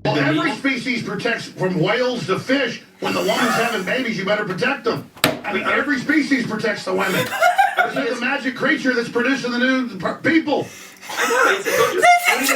Well, every species protects from whales to fish. When the woman's having babies, you better protect them. I mean, every species protects the women. It's the magic creature that's producing the new people. I know, it's not just...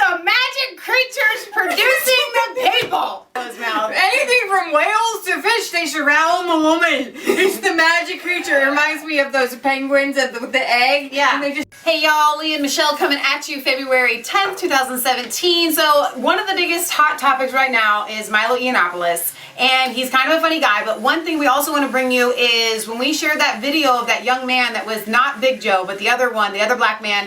the magic creatures producing the people. Anything from whales to fish, they surround the woman. It's the magic creature. It reminds me of those penguins at the egg. Yeah. And they just... Hey y'all, Lee and Michelle coming at you February 10th, 2017. So one of the biggest hot topics right now is Milo Yiannopoulos. And he's kind of a funny guy, but one thing we also want to bring you is when we shared that video of that young man that was not Big Joe, but the other one, the other black man,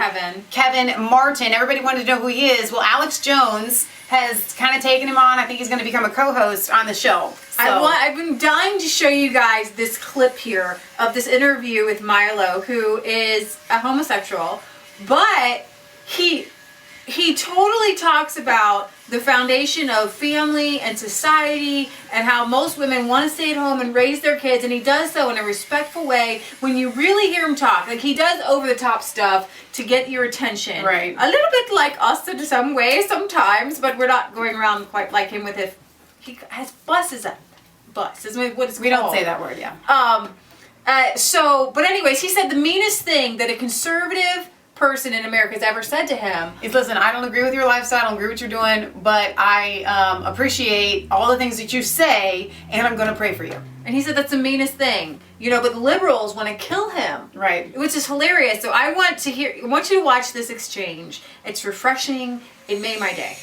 Kevin Martin, everybody wanted to know who he is. Well, Alex Jones has kind of taken him on. I think he's going to become a co-host on the show. So. I've been dying to show you guys this clip here of this interview with Milo, who is a homosexual, but he totally talks about the foundation of family and society and how most women want to stay at home and raise their kids, and he does so in a respectful way. When you really hear him talk, like he does over-the-top stuff to get your attention. Right. A little bit like us in some way sometimes, but we're not going around quite like him with it. He has buses up. Bus is what it's called. We don't say that word, yeah. But anyways, he said the meanest thing that a conservative person in America has ever said to him is, listen, I don't agree with your lifestyle, I don't agree with what you're doing, but I appreciate all the things that you say, and I'm going to pray for you. And he said that's the meanest thing, but the liberals want to kill him, right? Which is hilarious. So I want you to watch this exchange. It's refreshing. It made my day.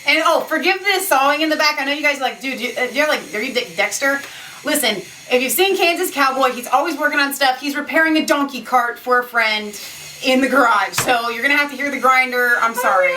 And forgive this sawing in the back. I know you guys are like, dude, are you Dexter? Listen, if you've seen Kansas Cowboy, he's always working on stuff. He's repairing a donkey cart for a friend in the garage. So you're going to have to hear the grinder. I'm sorry.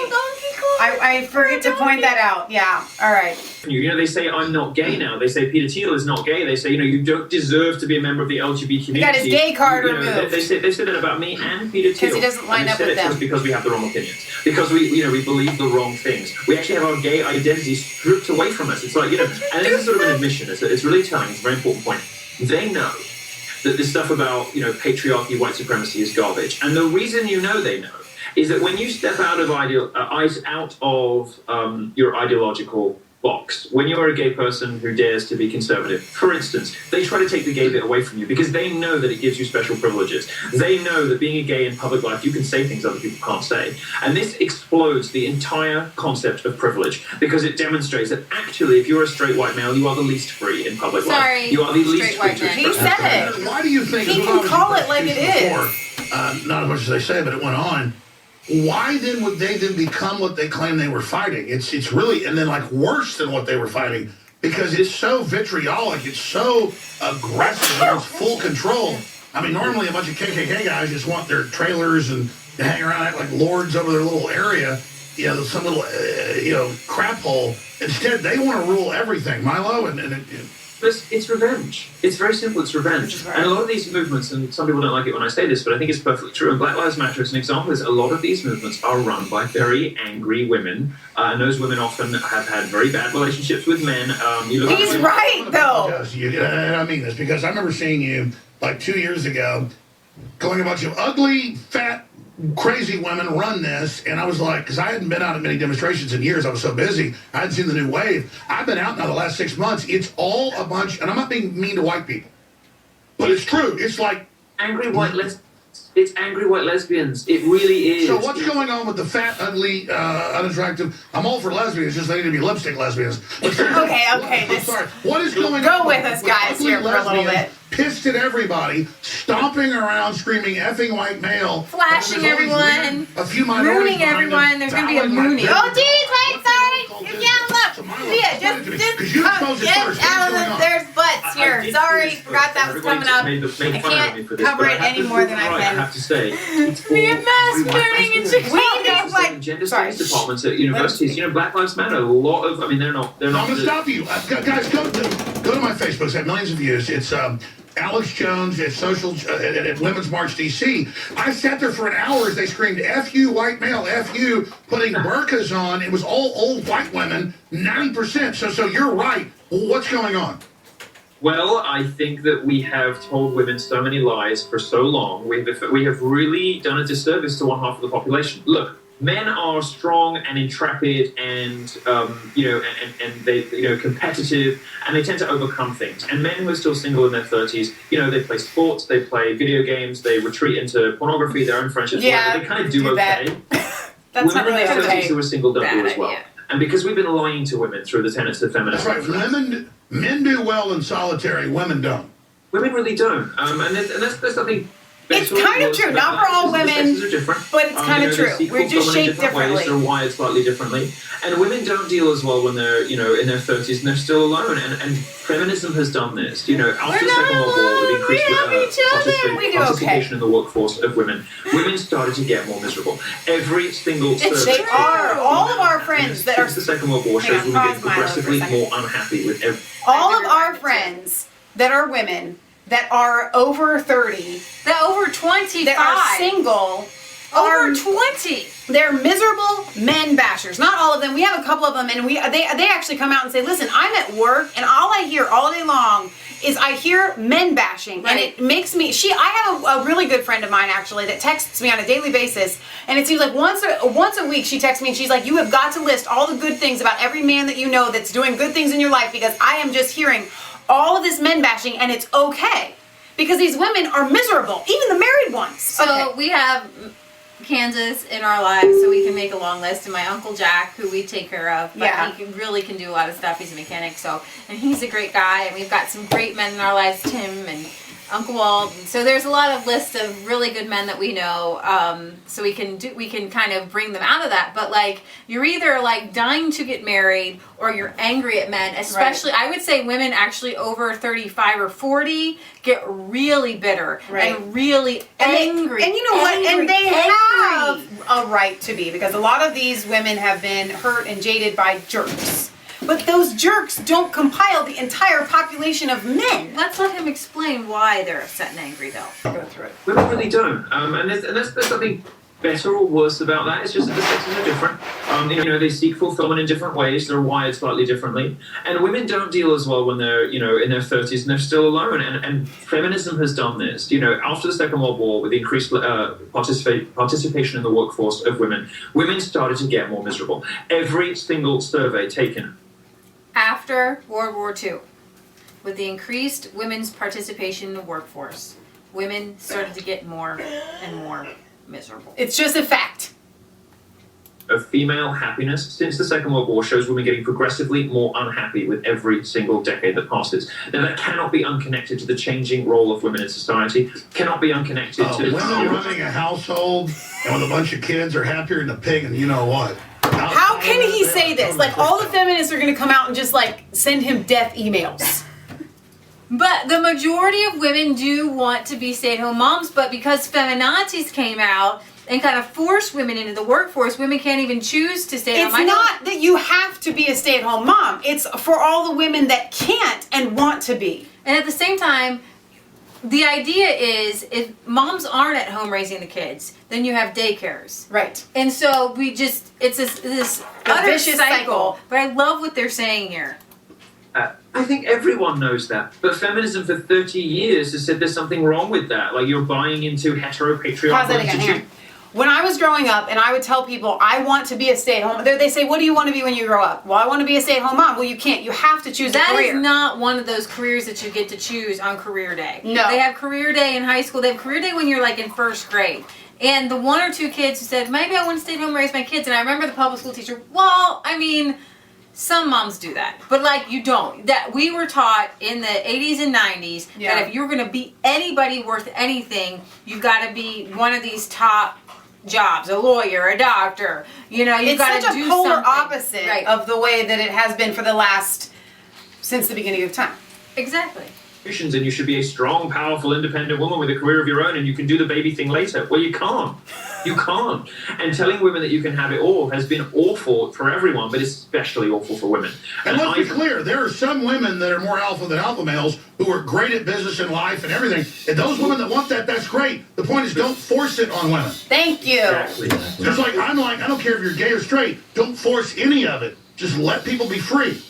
I forget to point that out. Yeah. All right. They say I'm not gay now. They say Peter Thiel is not gay. They say, you don't deserve to be a member of the LGBT community. He got his gay card removed. They say that about me and Peter Thiel. Because he doesn't line up with them. Just because we have the wrong opinions. Because we believe the wrong things. We actually have our gay identity stripped away from us. It's like, and this is sort of an admission. It's really telling. It's a very important point. They know that this stuff about, patriarchy, white supremacy is garbage. And the reason they know is that when you step out of your ideological box, when you're a gay person who dares to be conservative, for instance, they try to take the gay bit away from you because they know that it gives you special privileges. They know that being a gay in public life, you can say things other people can't say. And this explodes the entire concept of privilege because it demonstrates that actually, if you're a straight white male, you are the least free in public life. You are the least free to express. He said it. Why do you think he can call it like it is? Not as much as they say, but it went on. Why then would they then become what they claim they were fighting? It's really, and then worse than what they were fighting, because it's so vitriolic, it's so aggressive, it's full control. I mean, normally a bunch of KKK guys just want their trailers and to hang around, act like lords over their little area, some little, crap hole. Instead, they want to rule everything, Milo, It's revenge. It's very simple. It's revenge. And a lot of these movements, and some people don't like it when I say this, but I think it's perfectly true. And Black Lives Matter is an example. Is a lot of these movements are run by very angry women, and those women often have had very bad relationships with men. He's right, though. I mean this because I remember seeing you 2 years ago, going a bunch of ugly, fat, crazy women run this, and I was like, because I hadn't been out at many demonstrations in years, I was so busy, I hadn't seen the new wave. I've been out now the last 6 months. It's all a bunch, and I'm not being mean to white people, but it's true. It's like angry white It's angry white lesbians. It really is. So what's going on with the fat, ugly, unattractive? I'm all for lesbians, just they need to be lipstick lesbians. Okay. I'm sorry. What is going on? Go with us, guys, here for a little bit. Pissed at everybody, stomping around, screaming effing white male. Flashing everyone. A few minorities. Mooning everyone. There's going to be a mooning. Oh, geez, wait, sorry. Yeah, look. Yeah, just get out of the, there's butts here. Sorry, forgot that was coming up. I can't cover it any more than I can. I have to say. Me and mass mooning in Chicago. Gender studies departments at universities, Black Lives Matter, a lot of, they're not. I'm going to stop you. Guys, go to my Facebook. It's got millions of views. It's Alex Jones at at Women's March DC. I sat there for an hour as they screamed, F you, white male, F you, putting burqas on. It was all old white women, 90%. So you're right. What's going on? Well, I think that we have told women so many lies for so long. We have really done a disservice to one half of the population. Look, Men are strong and intrepid and, and they, competitive, and they tend to overcome things. And men who are still single in their 30s, they play sports, they play video games, they retreat into pornography, their own friendships, whatever. They kind of do okay. That's not really Women in their 30s okay. who are single don't do as well. Idea. And because we've been lying to women through the tenets of That's feminism. right. Men do well in solitary. Women don't. Women really don't. And there's nothing. It's kind of true. Not for all women, but it's kind of true. We're just shaped differently. Ways, they're wired slightly differently. And women don't deal as well when they're, in their 30s and they're still alone. And feminism has done this. After the Second World War, with increased participation in the workforce of women started to get more miserable. Every single survey. They are. All of our friends that are... Since the Second World War shows women getting progressively more unhappy with every... All of our friends that are women that are over 30, that over 25, that are single, over 20. They're miserable men bashers. Not all of them. We have a couple of them, and they actually come out and say, "Listen, I'm at work, and all I hear all day long is I hear men bashing, and it makes me." I have a really good friend of mine actually that texts me on a daily basis, and it seems like once a week she texts me and she's like, "You have got to list all the good things about every man that you know that's doing good things in your life because I am just hearing all of this men bashing, and it's okay because these women are miserable, even the married ones." So we have Kansas in our lives, so we can make a long list, and my Uncle Jack, who we take care of, but he really can do a lot of stuff. He's a mechanic, and he's a great guy, and we've got some great men in our lives, Tim and Uncle Walt. So there's a lot of lists of really good men that we know, so we can kind of bring them out of that. But you're either dying to get married or you're angry at men, especially I would say women actually over 35 or 40 get really bitter and really angry. And you know what? And they have a right to be, because a lot of these women have been hurt and jaded by jerks. But those jerks don't compile the entire population of men. Let's let him explain why they're upset and angry, though. Go through it. Women really don't. And there's nothing better or worse about that. It's just that the sexes are different. They seek fulfillment in different ways. They're wired slightly differently. And women don't deal as well when they're, in their 30s and they're still alone. And feminism has done this. After the Second World War, with increased participation in the workforce of women started to get more miserable. Every single survey taken after World War II, with the increased women's participation in the workforce, women started to get more and more miserable. It's just a fact. Of female happiness since the Second World War shows women getting progressively more unhappy with every single decade that passes. Now that cannot be unconnected to the changing role of women in society, cannot be unconnected to... Women running a household and with a bunch of kids are happier than a pig, and you know what? How can he say this? All the feminists are going to come out and just send him death emails. But the majority of women do want to be stay-at-home moms, but because feminazis came out and kind of forced women into the workforce, women can't even choose to stay at home. It's not that you have to be a stay-at-home mom. It's for all the women that can't and want to be. And at the same time, the idea is if moms aren't at home raising the kids, then you have daycares. Right. And so it's this utter vicious cycle. But I love what they're saying here. I think everyone knows that. But feminism for 30 years has said there's something wrong with that. You're buying into heteropatriarchal institutions. When I was growing up and I would tell people, I want to be a stay-at-home, they say, what do you want to be when you grow up? Well, I want to be a stay-at-home mom. Well, you can't. You have to choose a career. That is not one of those careers that you get to choose on career day. No. They have career day in high school. They have career day when you're in first grade. And the one or two kids who said, maybe I want to stay at home and raise my kids. And I remember the public school teacher, some moms do that, but you don't. That we were taught in the 80s and 90s that if you're going to be anybody worth anything, you've got to be one of these top jobs, a lawyer, a doctor. You've got to do something. It's such a polar opposite of the way that it has been since the beginning of time. Exactly. And you should be a strong, powerful, independent woman with a career of your own, and you can do the baby thing later. Well, you can't. You can't. And telling women that you can have it all has been awful for everyone, but especially awful for women. And let's be clear, there are some women that are more alpha than alpha males who are great at business and life and everything. And those women that want that, that's great. The point is, don't force it on women. Thank you. Exactly. Just I don't care if you're gay or straight. Don't force any of it. Just let people be free.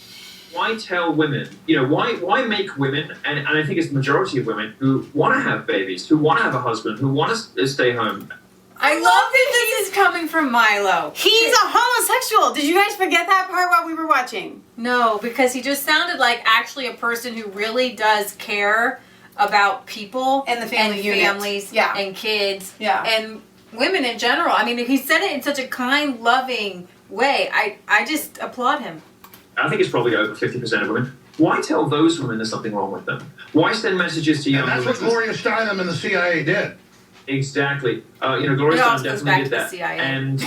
Why tell women, why make women, and I think it's the majority of women who want to have babies, who want to have a husband, who want to stay home, I love that this is coming from Milo. He's a homosexual. Did you guys forget that part while we were watching? No, because he just sounded like actually a person who really does care about people And the family and unit. families Yeah. and kids Yeah. and women in general. I mean, he said it in such a kind, loving way. I just applaud him. I think it's probably over 50% of women. Why tell those women there's something wrong with them? Why send messages to young And that's women? what Gloria Steinem and the CIA did. Exactly. Gloria It Steinem also goes definitely back did to the that. CIA. And,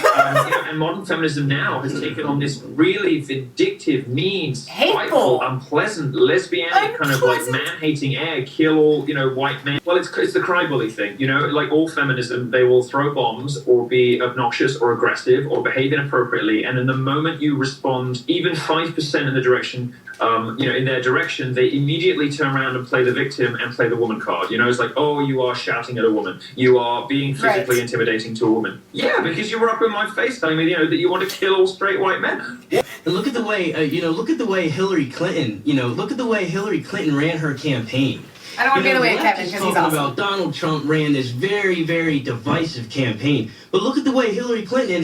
and modern feminism now has taken on this really vindictive, mean, Hateful. spiteful, unpleasant, lesbianic kind of like Unpleasant. man-hating air, kill all, white men. Well, it's the cry-bully thing, like all feminism, they will throw bombs or be obnoxious or aggressive or behave inappropriately. And in the moment you respond even 5% in the direction, in their direction, they immediately turn around and play the victim and play the woman card. It's like, oh, you are shouting at a woman. You are being physically Right. intimidating to a woman. Yeah, because you were up in my face telling me, that you want to kill all straight white men. And look at the way, look at the way Hillary Clinton, look at the way Hillary Clinton ran her campaign. I don't want to be in the way the of left Kevin is because he's talking awesome. about Donald Trump ran this very, very divisive campaign. But look at the way Hillary Clinton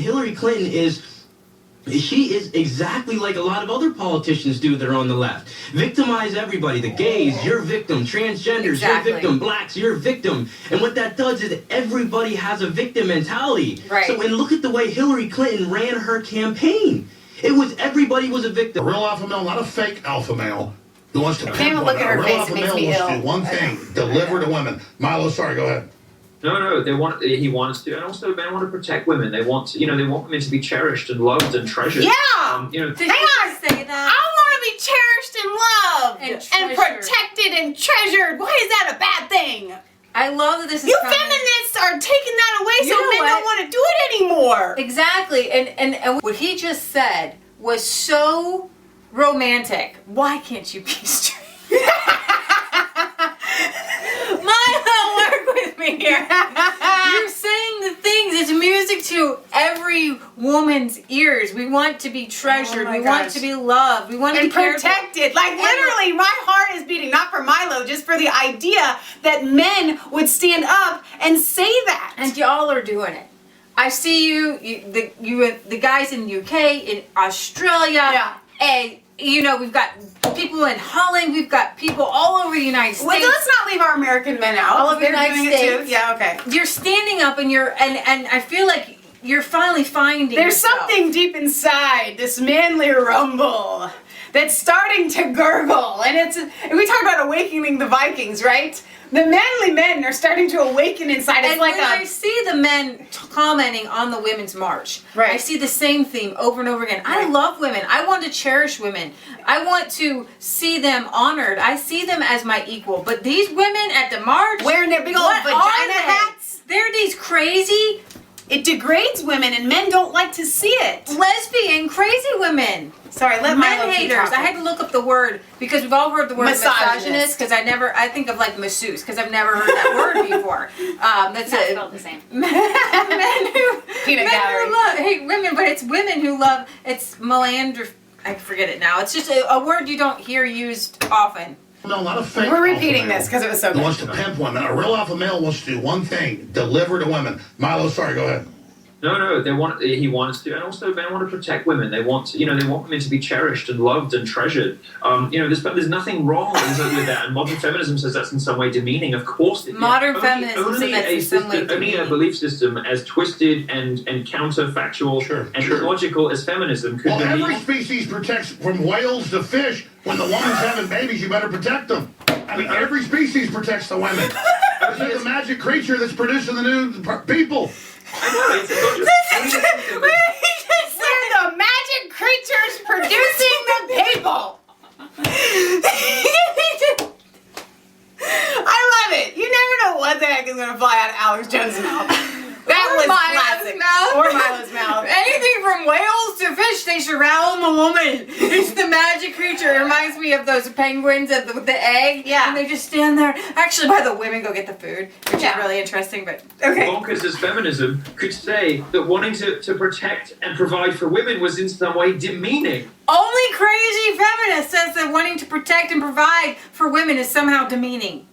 she is exactly like a lot of other politicians do that are on the left. Victimize everybody. The gays, you're victim. Transgenders, Exactly. you're victim. Blacks, you're victim. And what that does is everybody has a victim mentality. Right. So, and look at the way Hillary Clinton ran her campaign. It was everybody was a A victim. real alpha male, not a fake alpha male, who wants to can't even look at her a real face, alpha it makes male me wants to ill. do one thing: deliver to women. Milo, sorry, go ahead. No, he wants to, and also men want to protect women. They want to, they want women to be cherished and loved and treasured. Yeah! Did Hang he on. just say I that? want to be cherished and loved And treasured. protected and treasured. Why is that a bad thing? I love that this is You coming. feminists are taking that away You so know men what? don't want to do it anymore. Exactly, and what he just said was so romantic. Why can't you be straight? Milo, work with me here. You're saying the things. It's music to every woman's ears. We want to be treasured. Oh my we want gosh. to be loved. We want to And be cared for. protected. Like literally, my heart is beating, not for Milo, just for the idea that men would stand up and say that. And y'all are doing it. I see the guys in the UK, in Australia, Yeah. and we've got people in Holland, we've got people all over the United States. Wait, let's not leave our American men out. All over the They're United doing States. it too. Yeah, okay. You're standing up and and I feel like you're finally finding There's yourself. something deep inside this manly rumble that's starting to gurgle, and we talk about awakening the Vikings, right? The manly men are starting to awaken inside. It's And like when I see the men commenting on the Women's March, Right. I see the same theme over and over again. I Right. love women. I want to cherish women. I want to see them honored. I see them as my equal. But these women at the march, wearing their big old what vagina are they? hats. They're these crazy, It degrades women, and men don't like to see it. lesbian, crazy women. Sorry, let Milo Men keep haters. I talking. had to look up the word because we've all heard the word Misogynist. misogynist because I think of like masseuse because I've never heard that word before. That's Not it. spelled the same. Men who Peanut men gallery. who love hate women, but it's women who love. It's melandr. I forget it now. It's just a word you don't hear used often. No, not a fake. We're alpha repeating male this because it was so who good. wants to pimp women. A real alpha male wants to do one thing: deliver to women. Milo, sorry, go ahead. No, he wants to, and also men want to protect women. They want to, they want women to be cherished and loved and treasured. There's nothing wrong with that. And modern feminism says that's in some way demeaning. Of course, Modern feminism says that's in some way only a demeaning. belief system as twisted and counterfactual Sure, and sure. illogical as feminism could Well, believe. every species protects from whales to fish. When the woman's having babies, you better protect them. I mean, every species protects the women. This is the magic creature that's producing the new people. I know, it's not just- We're the magic creatures producing the people. I love it. You never know what the heck is going to fly out of Alex Jones' mouth. That Or was Milo's classic. mouth. Or Milo's mouth. Anything from whales to fish, they surround the woman. It's the magic creature. It reminds me of those penguins with the egg. Yeah. And they just stand there. Actually, by the women go get the food, which Yeah. is really interesting. But Okay. Bonkers as feminism could say that wanting to protect and provide for women was in some way demeaning. only crazy feminist says that wanting to protect and provide for women is somehow demeaning.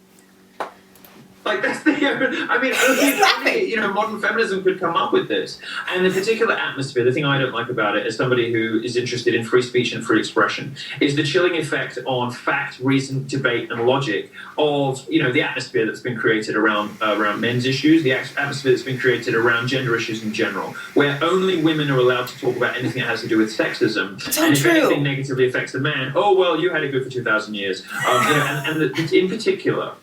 Like, that's the, I mean, only, modern feminism could come up with this. And the particular atmosphere, the thing I don't like about it, as somebody who is interested in free speech and free expression, is the chilling effect on fact, reason, debate, and logic of, the atmosphere that's been created around men's issues, the atmosphere that's been created around gender issues in general, where only women are allowed to talk about anything that has to do with sexism. So and if true. anything negatively affects a man, oh, well, you had it good for 2,000 years. In particular,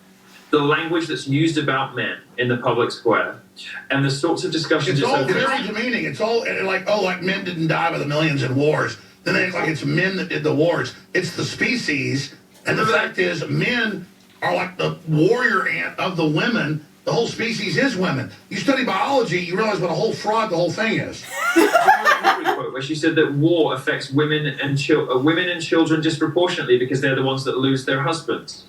the language that's used about men in the public square and the sorts of discussions... It's all very demeaning. It's all like men didn't die by the millions in wars. Then they act like it's men that did the wars. It's the species. And the fact is, men are like the warrior ant of the women. The whole species is women. You study biology, you realize what a whole fraud the whole thing is. Where she said that war affects women and children disproportionately because they're the ones that lose their husbands.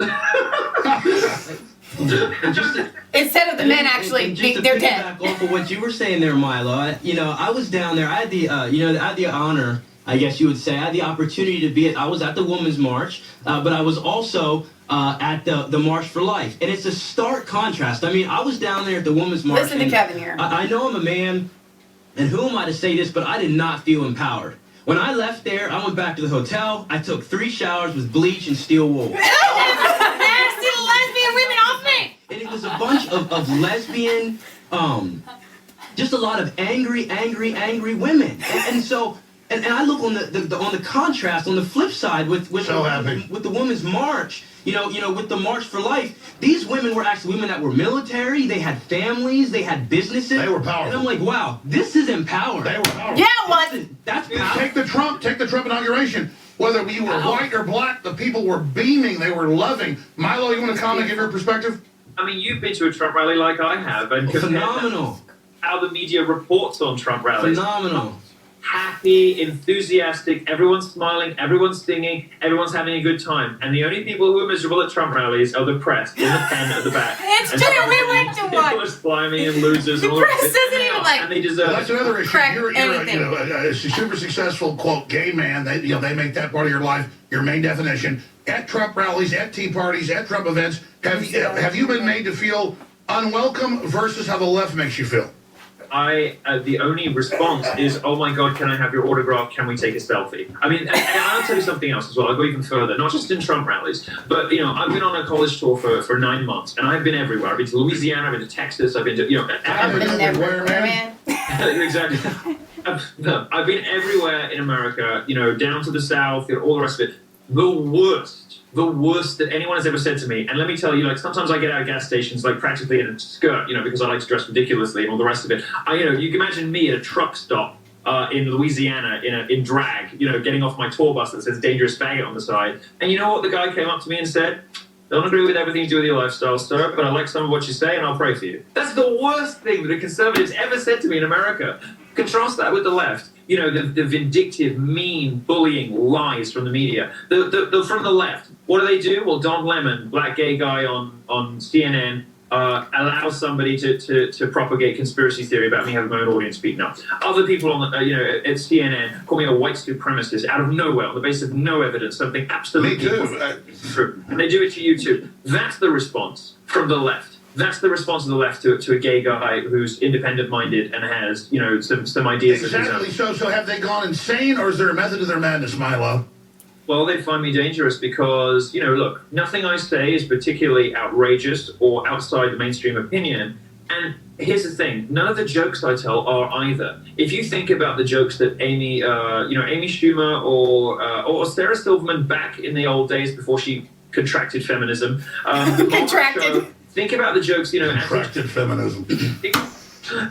Instead of the men actually, they're dead. Back off of what you were saying there, Milo. I was down there. I had the honor, I guess you would say, I had the opportunity to be I was at the Women's March, but I was also at the March for Life. And it's a stark contrast. I mean, I was down there at the Women's March. Listen to Kevin here. I know I'm a man, and who am I to say this, but I did not feel empowered. When I left there, I went back to the hotel. I took 3 showers with bleach and steel wool. Nasty lesbian women off me! And it was a bunch of lesbian, just a lot of angry women. And so, and I look on the contrast, on the flip side with the Women's March, with the March for Life, these women were actually women that were military, they had families, they had businesses. They were powerful. And I'm like, wow, this is empowering. They were powerful. Yeah, it was. That's powerful. Take the Trump inauguration. Whether you were white or black, the people were beaming, they were loving. Milo, you want to comment, give your perspective? I mean, you've been to a Trump rally like I have, and Phenomenal. How the media reports on Trump rallies. Phenomenal. Happy, enthusiastic, everyone's smiling, everyone's singing, everyone's having a good time. And the only people who are miserable at Trump rallies are the press in the pen at the back. It's true, we went to one. People are slimy and losers. The and all press that. doesn't even And they deserve That's another issue. Correct You're anything. a super successful, quote, gay man. They make that part of your life your main definition. At Trump rallies, at tea parties, at Trump events, have you been made to feel unwelcome versus how the left makes you feel? The only response is, oh my God, can I have your autograph? Can we take a selfie? I mean, and I'll tell you something else as well. I'll go even further, not just in Trump rallies, but, I've been on a college tour for 9 months, and I've been everywhere. I've been to Louisiana, I've been to Texas, I've been to, I've been everywhere, man. Exactly. I've been everywhere in America, down to the South, all the rest of it. The worst that anyone has ever said to me. And let me tell you, sometimes I get out of gas stations, practically in a skirt, because I like to dress ridiculously and all the rest of it. You can imagine me at a truck stop in Louisiana in drag, getting off my tour bus that says dangerous faggot on the side. And you know what the guy came up to me and said? Don't agree with everything you do with your lifestyle, sir, but I like some of what you say and I'll pray for you. That's the worst thing that a conservative's ever said to me in America. Contrast that with the left. The vindictive, mean, bullying lies from the media. From the left, what do? Well, Don Lemon, black gay guy on CNN, allows somebody to propagate conspiracy theory about me having my own audience beaten up. Other people on at CNN call me a white supremacist out of nowhere on the basis of no evidence, something absolutely true. And they do it to you too. That's the response from the left. That's the response of the left to a gay guy who's independent-minded and has, some ideas of his own. Exactly. So have they gone insane, or is there a method to their madness, Milo? Well, they find me dangerous because, look, nothing I say is particularly outrageous or outside the mainstream opinion. And here's the thing: none of the jokes I tell are either. If you think about the jokes that Amy Schumer or Sarah Silverman back in the old days before she contracted feminism, think about the jokes, Contracted feminism.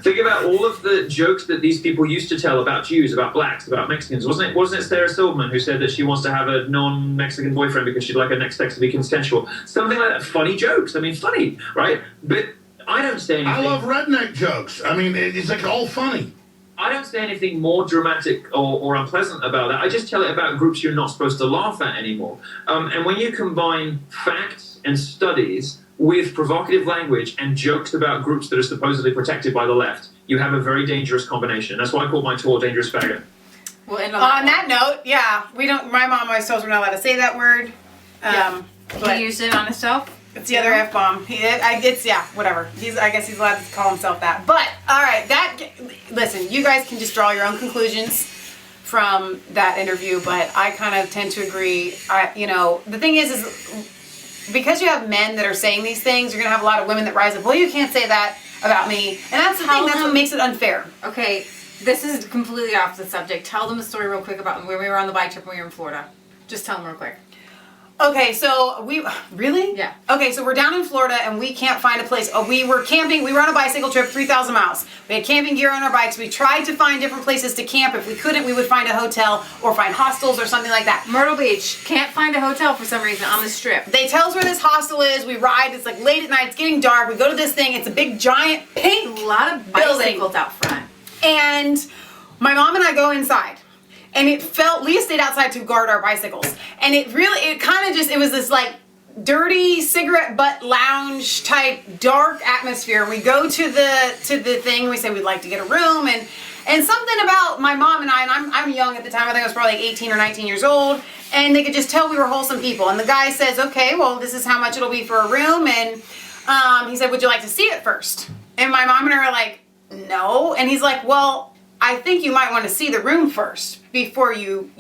Think about all of the jokes that these people used to tell about Jews, about blacks, about Mexicans. Wasn't it Sarah Silverman who said that she wants to have a non-Mexican boyfriend because she'd like her next sex to be consensual? Something like that. Funny jokes. I mean, funny, right? But I don't say anything. I love redneck jokes. I mean, it's all funny. I don't say anything more dramatic or unpleasant about that. I just tell it about groups you're not supposed to laugh at anymore. And when you combine facts and studies with provocative language and jokes about groups that are supposedly protected by the left, you have a very dangerous combination. That's why I call my tour Dangerous Faggot. Well, on that note, yeah, my mom always told us we're not allowed to say that word. He used it on himself? It's the other F-bomb. Whatever. I guess he's allowed to call himself that. But, all right, listen, you guys can just draw your own conclusions from that interview, but I kind of tend to agree. The thing is because you have men that are saying these things, you're going to have a lot of women that rise up, well, you can't say that about me. And that's the thing, that's what makes it unfair. Okay, this is completely off the subject. Tell them a story real quick about when we were on the bike trip when we were in Florida. Just tell them real quick. Okay, so really? Yeah. Okay, so we're down in Florida and we can't find a place. We were camping. We were on a bicycle trip, 3,000 miles. We had camping gear on our bikes. We tried to find different places to camp. If we couldn't, we would find a hotel or find hostels or something like that. Myrtle Beach. Can't find a hotel for some reason on the strip. They tell us where this hostel is. We ride. It's like late at night. It's getting dark. We go to this thing. It's a big, giant, pink A lot of bicycles out front. And my mom and I go inside. And Leah stayed outside to guard our bicycles. And it was this like dirty cigarette butt lounge type dark atmosphere. We go to the thing, we say we'd like to get a room, and something about my mom and I'm young at the time, I think I was probably like 18 or 19 years old, and they could just tell we were wholesome people. And the guy says, okay, well, this is how much it'll be for a room, and he said, would you like to see it first? And my mom and I are like, no. And he's like, well, I think you might want to see the room first before you,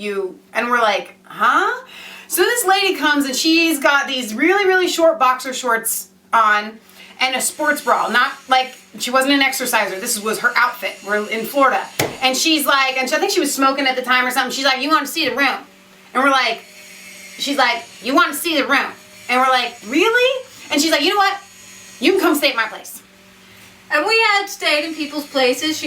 and we're like, huh? So this lady comes and she's got these really, really short boxer shorts on and a sports bra. Not like, she wasn't an exerciser. This was her outfit. We're in Florida. And she's like, I think she was smoking at the time or something. She's like, you want to see the room? And we're like, she's like, you want to see the room? And we're like, really? And she's like, you know what? You can come stay at my place. And we had stayed in people's places,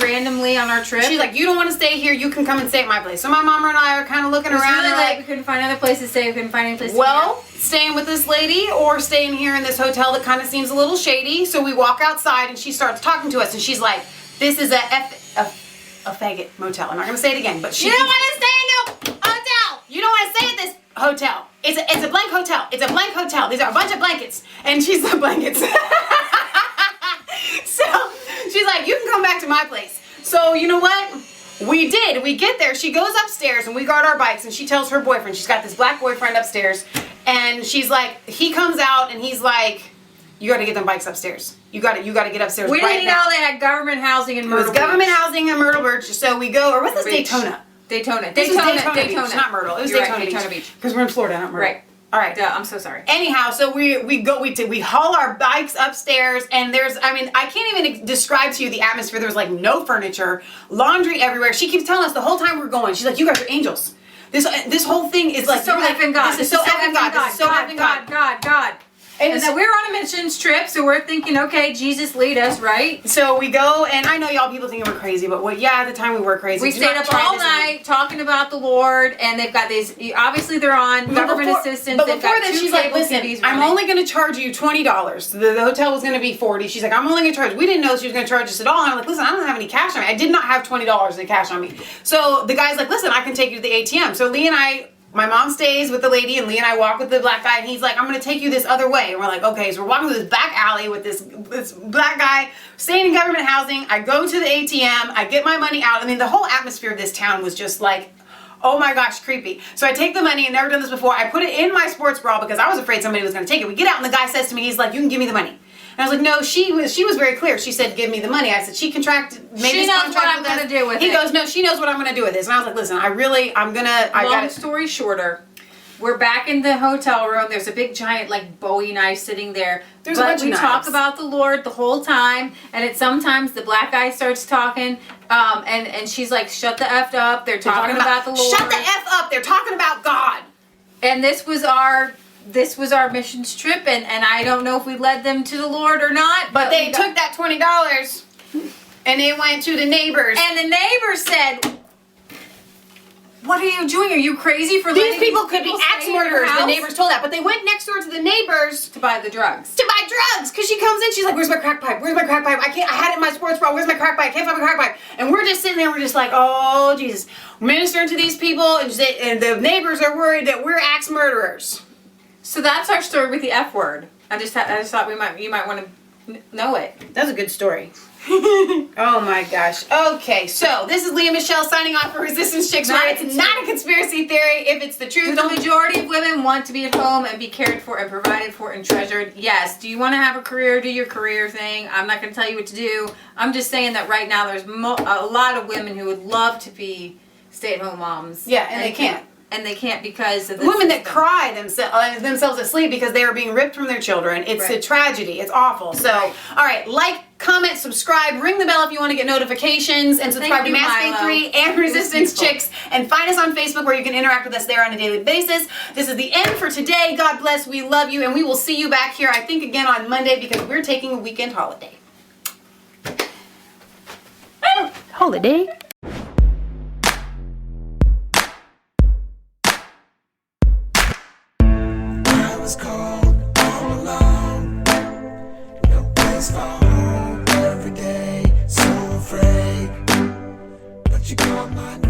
randomly on our trip. She's like, you don't want to stay here, you can come and stay at my place. So my mom and I are kind of looking around. Really late. We couldn't find other places to stay. We couldn't find any place to staying with this lady or staying here in this hotel that kind of seems a little shady. So we walk outside and she starts talking to us and she's like, this is a faggot motel. I'm not going to say it again, but you don't want to stay in no hotel. You don't want to stay at this hotel. It's a blank hotel. It's a blank hotel. These are a bunch of blankets. And she's the blankets. So she's like, you can come back to my place. So you know what? We did. We get there. She goes upstairs and we guard our bikes and she tells her boyfriend, she's got this black boyfriend upstairs, and she's like, he comes out and he's like, you got to get them bikes upstairs. You got to get upstairs. We didn't know they had government housing in Myrtle Beach. It was government housing in Myrtle Beach. So we go, or what's this, Daytona? Daytona Beach, not Myrtle. It was Daytona Beach. Because we're in Florida, not Myrtle. Right. All right. I'm so sorry. Anyhow, so we haul our bikes upstairs, and I can't even describe to you the atmosphere. There was like no furniture, laundry everywhere. She keeps telling us the whole time we're going, she's like, you guys are angels. This whole thing is like, so effing God. This is so effing God. This is so effing God. And then we're on a missions trip, so we're thinking, okay, Jesus lead us, right? So we go, and I know y'all people think we're crazy, but at the time we were crazy. We stayed up all night talking about the Lord, and they've got these, obviously they're on government assistance. But before that, she's like, listen, I'm only going to charge you $20. The hotel was going to be $40. She's like, I'm only going to charge. We didn't know she was going to charge us at all. And I'm like, listen, I don't have any cash on me. I did not have $20 in cash on me. So the guy's like, listen, I can take you to the ATM. So Lee and I, my mom stays with the lady, and Lee and I walk with the black guy, and he's like, I'm going to take you this other way. And we're like, okay. So we're walking through this back alley with this black guy staying in government housing. I go to the ATM. I get my money out. I mean, the whole atmosphere of this town was just like, oh my gosh, creepy. So I take the money, I've never done this before. I put it in my sports bra because I was afraid somebody was going to take it. We get out, and the guy says to me, he's like, you can give me the money. And I was like, no, she was very clear. She said, give me the money. I said, she knows what I'm going to do with it. He goes, no, she knows what I'm going to do with this. And I was like, listen, Long story shorter, we're back in the hotel room. There's a big giant like Bowie knife sitting there. We talk about the Lord the whole time, and sometimes the black guy starts talking, and she's like, shut the F up. They're talking about the Lord. Shut the F up. They're talking about God. And this was our missions trip, and I don't know if we led them to the Lord or not. But they took that $20 and they went to the neighbors. And the neighbors said, what are you doing? Are you crazy for these people could be axe murderers? The house? neighbors told that. But they went next door to the neighbors to buy the drugs. Because she comes in, she's like, where's my crack pipe? Where's my crack pipe? I had it in my sports bra. Where's my crack pipe? I can't find my crack pipe. And we're just sitting there, we're just like, oh, Jesus. Ministering to these people, and the neighbors are worried that we're axe murderers. So that's our story with the F word. I just thought you might want to know it. That's a good story. Oh my gosh. Okay, so this is Leah Michelle signing off for Resistance Chicks, where it's not a conspiracy theory if it's the truth. The majority of women want to be at home and be cared for and provided for and treasured. Yes. Do you want to have a career? Do your career thing. I'm not going to tell you what to do. I'm just saying that right now there's a lot of women who would love to be stay-at-home moms. Yeah, and they can't. And they can't because of the women that system. cry themselves asleep because they are being ripped from their children. It's a tragedy. It's awful. So, all right, like, comment, subscribe, ring the bell if you want to get notifications, and subscribe to Mansplain 3 and Resistance Chicks. And find us on Facebook where you can interact with us there on a daily basis. This is the end for today. God bless. We love you. And we will see you back here, I think, again on Monday because we're taking a weekend holiday. Holiday? Cold all alone, no place for home every day, so afraid, but you called my name.